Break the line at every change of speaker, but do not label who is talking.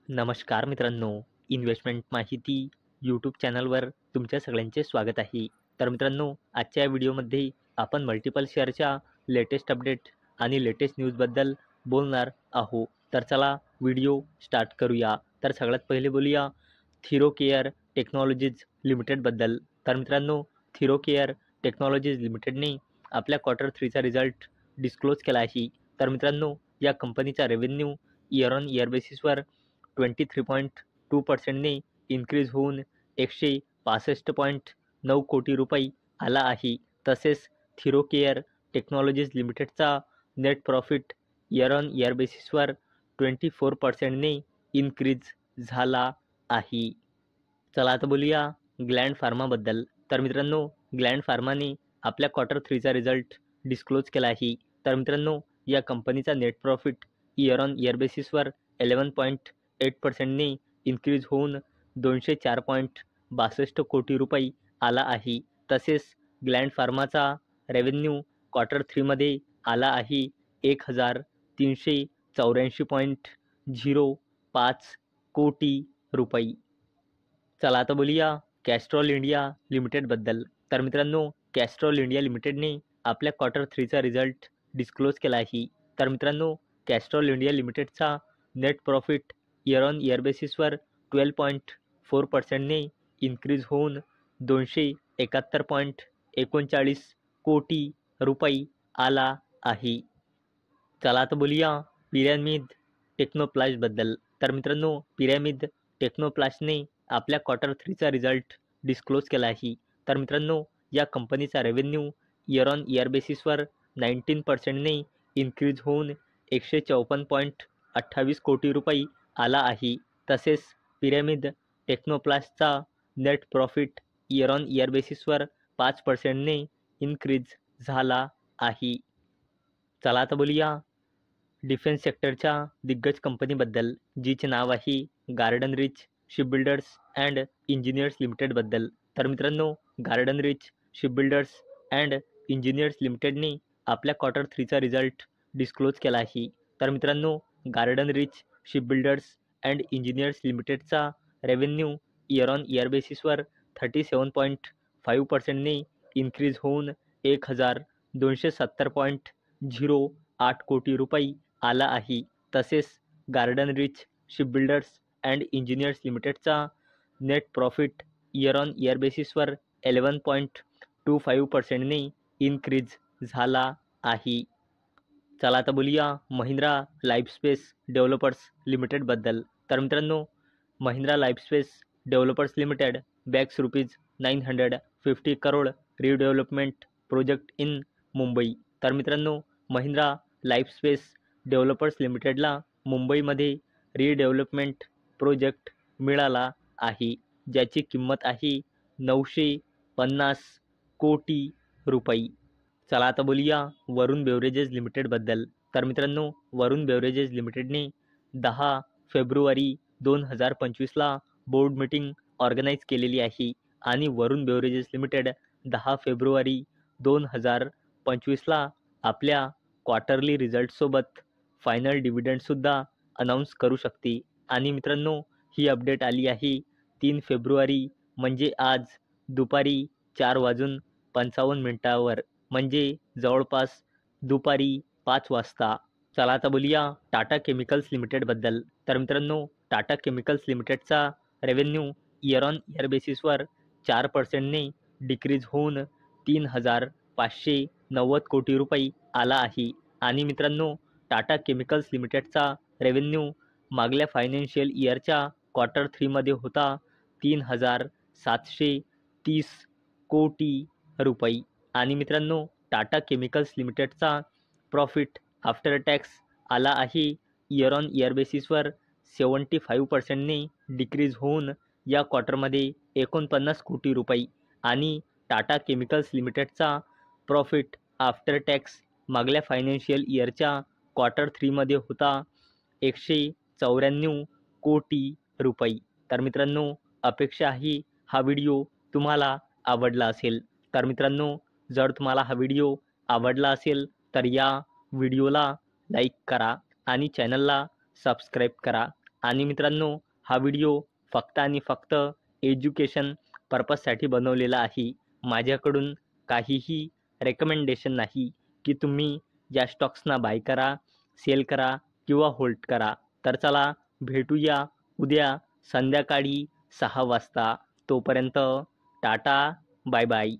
नमस्कार मित्रांनो, इन्व्हेस्टमेंट माहिती यूट्यूब चॅनलवर तुमच्या सगळ्यांचे स्वागत आहे. तर मित्रांनो, आजच्या या व्हिडिओमध्ये आपण मल्टिपल शेअरच्या लेटेस्ट अपडेट आणि लेटेस्ट न्यूजबद्दल बोलणार आहोत. तर चला व्हिडिओ स्टार्ट करूया. तर सगळ्यात पहिले बोलूया थिरोकेअर टेक्नॉलॉजीज लिमिटेडबद्दल. तर मित्रांनो, थिरोकेअर टेक्नॉलॉजीज लिमिटेडने आपल्या क्वार्टर 3चा रिझल्ट डिस्क्लोज केला आहे. तर मित्रांनो, या कंपनीचा रेव्हेन्यू इयर ऑन इयर बेसिसवर 23.2%ने इन्क्रीज होऊन 165.9 कोटी रुपये आला आहे. तसेच थिरोकेअर टेक्नॉलॉजीज लिमिटेडचा net profit year on year बेसिसवर 24%ने इन्क्रीज झाला आहे. चला आता बोलूया ग्लँड फार्माबद्दल. तर मित्रांनो, ग्लँड फार्माने आपल्या क्वार्टर 3चा रिझल्ट डिस्क्लोज केला आहे. तर मित्रांनो, या कंपनीचा net profit year on year बेसिसवर 11.8%ने इन्क्रीज होऊन 204.62 कोटी रुपये आला आहे. तसेच ग्लँड फार्माचा रेव्हेन्यू क्वार्टर 3मध्ये आला आहे 1,384.05 कोटी रुपये. चला आता बोलूया कॅस्ट्रॉल इंडिया लिमिटेडबद्दल. तर मित्रांनो, कॅस्ट्रॉल इंडिया लिमिटेडने आपल्या क्वार्टर 3चा रिझल्ट डिस्क्लोज केला आहे. तर मित्रांनो, कॅस्ट्रॉल इंडिया लिमिटेडचा net profit year on year बेसिसवर 12.4%ने इन्क्रीज होऊन 271.39 कोटी रुपये आला आहे. चला आता बोलूया पिरॅमिड टेक्नोप्लास्टबद्दल. तर मित्रांनो, पिरॅमिड टेक्नोप्लास्टने आपल्या क्वार्टर 3चा रिझल्ट डिस्क्लोज केला आहे. तर मित्रांनो, या कंपनीचा रेव्हेन्यू इयर ऑन इयर बेसिसवर 19%ने इन्क्रीज होऊन 154.28 कोटी रुपये आला आहे. तसेच पिरॅमिड टेक्नोप्लास्टचा net profit year on year बेसिसवर 5%ने इन्क्रीज झाला आहे. चला आता बोलूया डिफेन्स सेक्टरच्या दिग्गज कंपनीबद्दल, जिचे नाव आहे Garden Reach Shipbuilders and Engineers लिमिटेडबद्दल. तर मित्रांनो, Garden Reach Shipbuilders and Engineers लिमिटेडने आपल्या क्वार्टर 3चा रिझल्ट डिस्क्लोज केला आहे. तर मित्रांनो, Garden Reach Shipbuilders and Engineers लिमिटेडचा रेव्हेन्यू इयर ऑन इयर बेसिसवर 37.5%ने इन्क्रीज होऊन 1,270.08 कोटी रुपये आला आहे. तसेच Garden Reach Shipbuilders and Engineers लिमिटेडचा net profit year on year बेसिसवर 11.25%ने इन्क्रीज झाला आहे. चला आता बोलूया महिंद्रा लाईफस्पेस डेव्हलपर्स लिमिटेडबद्दल. तर मित्रांनो, Mahindra Lifespace Developers Limited bags ₹950 crore redevelopment project in Mumbai. तर मित्रांनो, महिंद्रा लाईफस्पेस डेव्हलपर्स लिमिटेडला मुंबईमध्ये रिडेव्हलपमेंट प्रोजेक्ट मिळाला आहे, ज्याची किंमत आहे 950 कोटी रुपये. चला आता बोलूया वरुण बेवरेजेस लिमिटेडबद्दल. तर मित्रांनो, वरुण बेवरेजेस लिमिटेडने 10 फेब्रुवारी 2025ला बोर्ड मीटिंग ऑर्गनाईज केलेली आहे आणि वरुण बेवरेजेस लिमिटेड 10 फेब्रुवारी 2025ला आपल्या क्वार्टरली रिझल्टसोबत फायनल डिव्हिडंडसुद्धा अनाऊन्स करू शकते. आणि मित्रांनो, ही अपडेट आली आहे 3 फेब्रुवारी म्हणजे आज दुपारी 4:55 म्हणजे जवळपास दुपारी 5 वाजता. चला आता बोलूया टाटा केमिकल्स लिमिटेडबद्दल. तर मित्रांनो, टाटा केमिकल्स लिमिटेडचा रेव्हेन्यू इयर ऑन इयर बेसिसवर 4%ने डिक्रीज होऊन 3,590 कोटी रुपये आला आहे. आणि मित्रांनो, टाटा केमिकल्स लिमिटेडचा रेव्हेन्यू मागल्या फायनान्शियल इयरच्या क्वार्टर 3मध्ये होता 3,730 कोटी रुपये. आणि मित्रांनो, टाटा केमिकल्स लिमिटेडचा प्रॉफिट आफ्टर टॅक्स आला आहे इयर ऑन इयर बेसिसवर 75%ने डिक्रीज होऊन या क्वार्टरमध्ये 49 कोटी रुपये. आणि टाटा केमिकल्स लिमिटेडचा प्रॉफिट आफ्टर टॅक्स मागल्या फायनान्शियल इयरच्या क्वार्टर 3मध्ये होता 194 कोटी रुपये. तर मित्रांनो, अपेक्षा आहे हा व्हिडिओ तुम्हाला आवडला असेल. तर मित्रांनो, जर तुम्हाला हा व्हिडिओ आवडला असेल तर या व्हिडिओला लाईक करा आणि चॅनलला सबस्क्राईब करा आणि मित्रांनो, हा व्हिडिओ फक्त आणि फक्त एज्युकेशन पर्पजसाठी बनवलेला आहे. माझ्याकडून काहीही रेकमेंडेशन नाही की तुम्ही या स्टॉक्सना बाय करा, सेल करा किंवा होल्ड करा. तर चला भेटूया उद्या संध्याकाळी 6 वाजता. तोपर्यंत टाटा, बाय बाय.